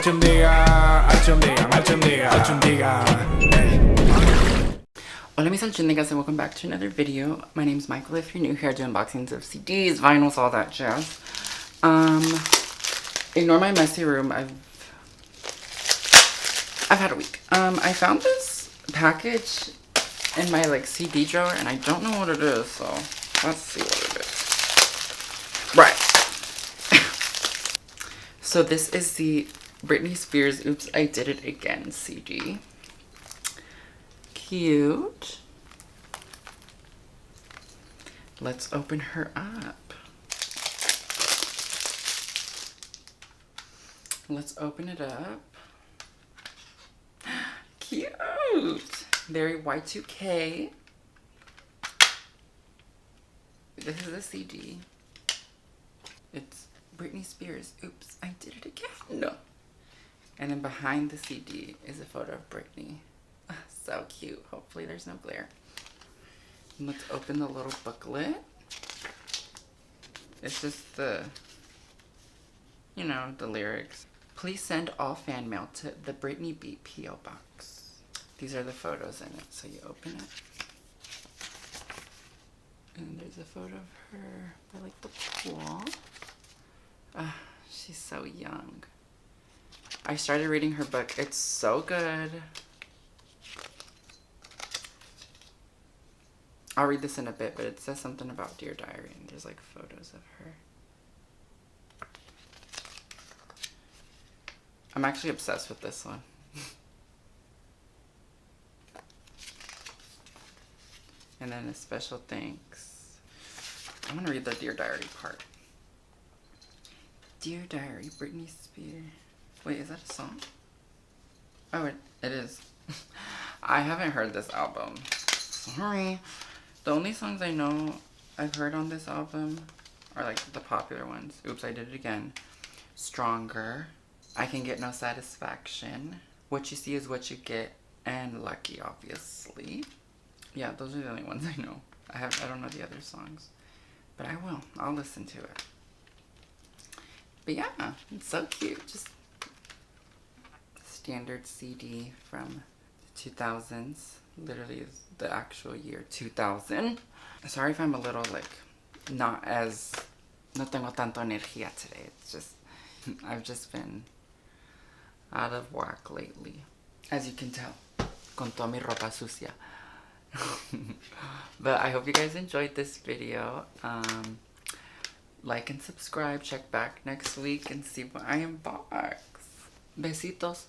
Hola mis alchundigas and welcome back to another video. My name is Michael. If you're new here, I do unboxings of CDs, vinyls, all that jazz. Ignore my messy room. I've had a week. I found this package in my CD drawer and I don't know what it is, so let's see what it is. Right. So this is the Britney Spears Oops, I Did It Again CD. Cute. Let's open her up. Let's open it up. Cute. Very Y2K. This is a CD. It's Britney Spears Oops, I Did It Again. No. And then behind the CD is a photo of Britney. So cute. Hopefully there's no glare. And let's open the little booklet. It's just the, you know, the lyrics. Please send all fan mail to the Britney Beat P.O. Box. These are the photos in it. So you open it. And there's a photo of her by the pool. She's so young. I started reading her book. It's so good. I'll read this in a bit, but it says something about Dear Diary, and there's photos of her. I'm actually obsessed with this one. And then a special thanks. I'm gonna read the Dear Diary part. Dear Diary, Britney Spears. Wait, is that a song? Oh, it is. I haven't heard this album. Sorry. The only songs I know I've heard on this album are the popular ones. Oops, I Did It Again. Stronger. I Can Get No Satisfaction. What You See Is What You Get. And Lucky, obviously. Yeah, those are the only ones I know. I don't know the other songs. But I will. I'll listen to it. But yeah, it's so cute. Just standard CD from the 2000s. Literally is the actual year 2000. Sorry if I'm a little no tengo tanto energía today. It's just, I've just been out of whack lately. As you can tell, con toda mi ropa sucia. But I hope you guys enjoyed this video. Like and subscribe. Check back next week and see what I unbox. Besitos.